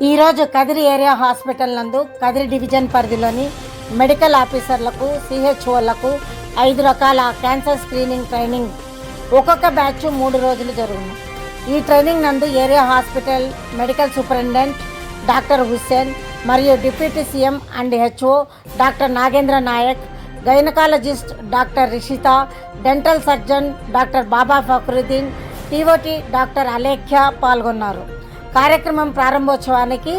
ఈరోజు Kadiri area hospital నందు Kadiri division పరిధిలోని మెడికల్ ఆఫీసర్లకు సిహెచ్ఓలకు 5 రకాల క్యాన్సర్ స్క్రీనింగ్ ట్రైనింగ్ ఒక్కొక్క బ్యాచ్ 3 రోజులు జరుగును. ఈ ట్రైనింగ్ నందు area hospital medical superintendent doctor Hussain మరియు deputy CM and HO doctor Nagendra Naik, gynaecologist doctor Rishitha, dental surgeon doctor Baba Fakruddin, TOT doctor Alekhya పాల్గొన్నారు. కార్యక్రమం ప్రారంభోత్సవానికి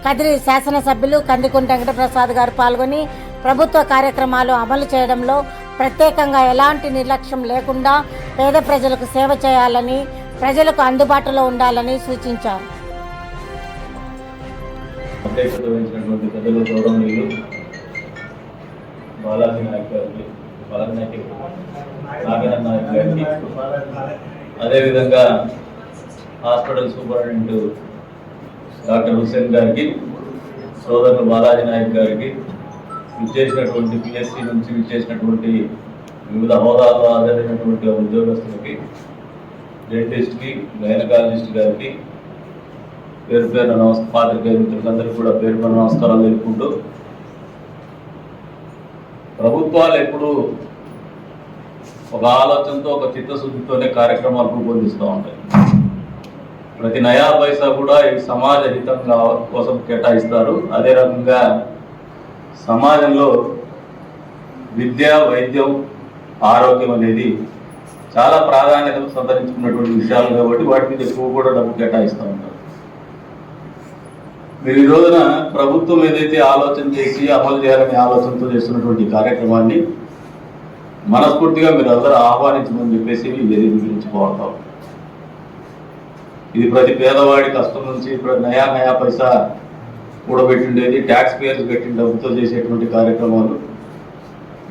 కదిరి శాసనసభ్యులు కందికుంట వెంకటప్రసాద్ గారు పాల్గొని ప్రభుత్వ కార్యక్రమాలు అమలు చేయడంలో ప్రత్యేకంగా ఎలాంటి నిర్లక్ష్యం లేకుండా పేద ప్రజలకు సేవ చేయాలని, ప్రజలకు అందుబాటులో ఉండాలని సూచించారు. అదేవిధంగా హాస్పిటల్ సూపరింటెండెంట్ డాక్టర్ హుస్సేన్ గారికి, సోదరులు బాలాజీ నాయక్ గారికి, విచ్చేసినటువంటి పిఎస్సి నుంచి విచ్చేసినటువంటి వివిధ హోదాల్లో హాజరైనటువంటి ఉద్యోగస్తులకి, డెంటిస్ట్కి, గైనకాలజిస్ట్ గారికి పేరు పేరున పాత్రికేయ మిత్రులందరికీ కూడా పేరు పేరు నమస్కారాలు తెలుపుకుంటూ, ప్రభుత్వాలు ఎప్పుడు ఒక ఆలోచనతో, ఒక చిత్తశుద్ధితోనే కార్యక్రమాలు రూపొందిస్తూ ఉంటాయి. ప్రతి నయా పైసా కూడా ఈ సమాజ హితం కోసం కేటాయిస్తారు. అదే రకంగా సమాజంలో విద్య, వైద్యం, ఆరోగ్యం అనేది చాలా ప్రాధాన్యతను సంతరించుకున్నటువంటి విషయాలు కాబట్టి వాటి మీద ఎక్కువ కూడా డబ్బు కేటాయిస్తూ ఉంటారు. మీరు ఈ రోజున ప్రభుత్వం ఏదైతే ఆలోచన చేసి అమలు చేయాలనే ఆలోచనతో చేస్తున్నటువంటి కార్యక్రమాన్ని మనస్ఫూర్తిగా మీరు అందరూ ఆహ్వానించమని చెప్పేసి వేదిక గురించి కోరుతాం. ఇది ప్రతి పేదవాడి కష్టం నుంచి నయా పైసా కూడబెట్టిండేది, ట్యాక్స్ పేయర్స్ పెట్టిన డబ్బుతో చేసేటువంటి కార్యక్రమాలు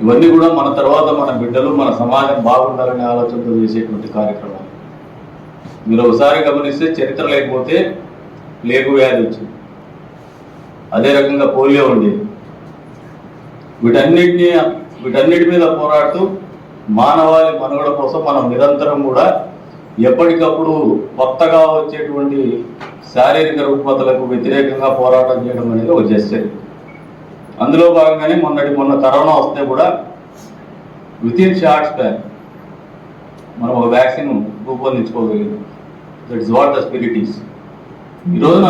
ఇవన్నీ కూడా మన తర్వాత మన బిడ్డలు, మన సమాజం బాగుండాలనే ఆలోచనతో చేసేటువంటి కార్యక్రమాలు. మీరు ఒకసారి గమనిస్తే చరిత్ర లేకపోతే ప్లేగు వ్యాధి వచ్చింది, అదే రకంగా పోలియో ఉండేది. వీటన్నిటి మీద పోరాడుతూ మానవాళి మనుగడ కోసం మనం నిరంతరం కూడా ఎప్పటికప్పుడు కొత్తగా వచ్చేటువంటి శారీరక రుగ్మతలకు వ్యతిరేకంగా పోరాటం చేయడం అనేది ఒక జస్టర్. అందులో భాగంగానే మొన్న కరోనా వస్తే కూడా వితిన్ షార్ట్ స్పాన్ మనం ఒక వ్యాక్సిన్ రూపొందించుకోగలిగాం. That is what the spirit is. ఈ రోజున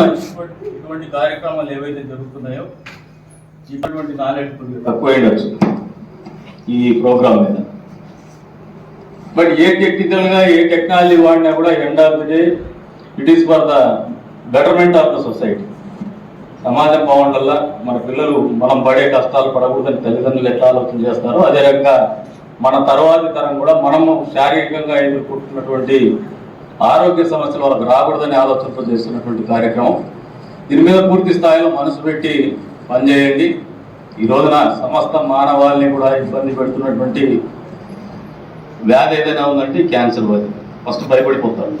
ఇటువంటి కార్యక్రమాలు ఏవైతే జరుగుతున్నాయో ఇటువంటి నాలెడ్జ్ తక్కువ అయ్యొచ్చు ఈ ప్రోగ్రామ్ మీద. బట్ ఏ టెక్నికల్గా ఏ టెక్నాలజీ వాడినా కూడా end of the day it is for the betterment of the society. సమాజం బాగుండాల, మన పిల్లలు మనం పడే కష్టాలు పడకూడదని తల్లిదండ్రులు ఎట్లా ఆలోచన చేస్తారో అదే రకంగా మన తర్వాతి తరం కూడా మనము శారీరకంగా ఎదుర్కొంటున్నటువంటి ఆరోగ్య సమస్యలు వాళ్ళకి రాకూడదని ఆలోచనతో చేస్తున్నటువంటి కార్యక్రమం. దీని మీద పూర్తి స్థాయిలో మనసు పెట్టి పనిచేయండి. ఈ రోజున సమస్త మానవాళిని కూడా ఇబ్బంది పెడుతున్నటువంటి వ్యాధి ఏదైనా ఉందంటే క్యాన్సర్ వ్యాధి. ఫస్ట్ భయపడిపోతారు,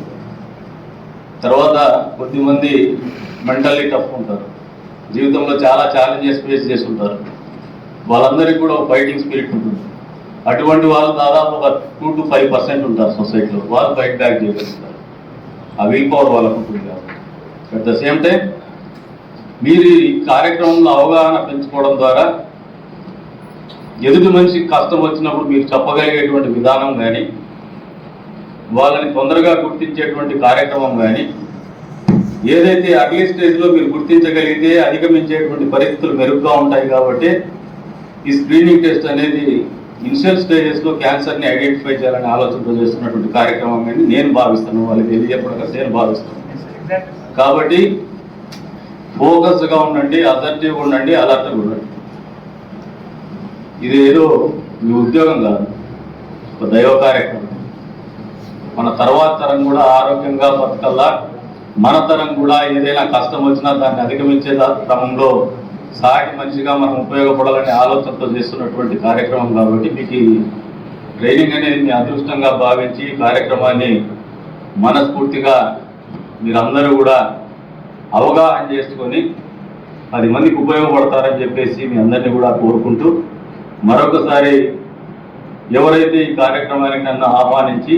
తర్వాత కొద్దిమంది మెంటల్లీ టఫ్ ఉంటారు, జీవితంలో చాలా ఛాలెంజెస్ ఫేస్ చేస్తుంటారు. వాళ్ళందరికీ కూడా ఒక ఫైటింగ్ స్పిరిట్ ఉంటుంది. అటువంటి వాళ్ళు దాదాపు ఒక 2 to 5% ఉంటారు సొసైటీలో. వాళ్ళు ఫైట్ బ్యాక్ చేయగలుగుతారు. ఆ విల్ పవర్ వాళ్ళకు ఉంటుంది కాబట్టి. అట్ ద సేమ్ టైం మీరు ఈ కార్యక్రమంలో అవగాహన పెంచుకోవడం ద్వారా ఎదుటి మనిషికి కష్టం వచ్చినప్పుడు మీరు చెప్పగలిగేటువంటి విధానం కానీ, వాళ్ళని తొందరగా గుర్తించేటువంటి కార్యక్రమం కానీ, ఏదైతే అర్లీ స్టేజ్లో మీరు గుర్తించగలిగితే అధిగమించేటువంటి పరిస్థితులు మెరుగ్గా ఉంటాయి. కాబట్టి ఈ స్క్రీనింగ్ టెస్ట్ అనేది ఇనిషియల్ స్టేజెస్లో క్యాన్సర్ని ఐడెంటిఫై చేయాలని ఆలోచనతో చేస్తున్నటువంటి కార్యక్రమం అని నేను భావిస్తాను. వాళ్ళకి తెలియజెప్పడం నేను భావిస్తాను. కాబట్టి ఫోకస్గా ఉండండి, అసర్టివ్గా ఉండండి, అలర్ట్గా ఉండండి. ఇది ఏదో మీ ఉద్యోగం కాదు, ఒక దైవ కార్యక్రమం. మన తర్వాత తరం కూడా ఆరోగ్యంగా బతకల్లా, మన తరం కూడా ఏదైనా కష్టం వచ్చినా దాన్ని అధిగమించే క్రమంలో సాటి మనిషిగా మనం ఉపయోగపడాలనే ఆలోచనతో చేస్తున్నటువంటి కార్యక్రమం. కాబట్టి మీకు ట్రైనింగ్ అనేది మీ అదృష్టంగా భావించి కార్యక్రమాన్ని మనస్ఫూర్తిగా మీరందరూ కూడా అవగాహన చేసుకొని 10 మందికి ఉపయోగపడతారని చెప్పేసి మీ అందరినీ కూడా కోరుకుంటూ, మరొకసారి ఎవరైతే ఈ కార్యక్రమానికి నన్ను ఆహ్వానించి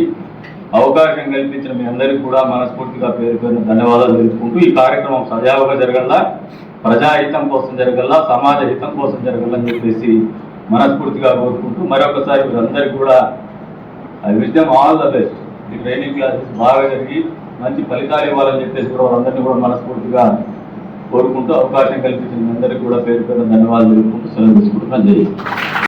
అవకాశం కల్పించిన మీ అందరికీ కూడా మనస్ఫూర్తిగా పేరు పేరున ధన్యవాదాలు తెలుపుకుంటూ ఈ కార్యక్రమం సజావుగా జరగల్లా, ప్రజాహితం కోసం జరగల్లా, సమాజ హితం కోసం జరగలని చెప్పేసి మనస్ఫూర్తిగా కోరుకుంటూ మరొకసారి మీరందరికీ కూడా I wish them all the best. ఈ ట్రైనింగ్ క్లాసెస్ బాగా జరిగి మంచి ఫలితాలు ఇవ్వాలని చెప్పేసి కూడా వాళ్ళందరినీ కూడా మనస్ఫూర్తిగా కోరుకుంటూ అవకాశం కల్పించిన మీ అందరికీ కూడా పేరు పేరున ధన్యవాదాలు తెలుపుకుంటూ సెలవు తీసుకుంటున్నాను. జై హింద్.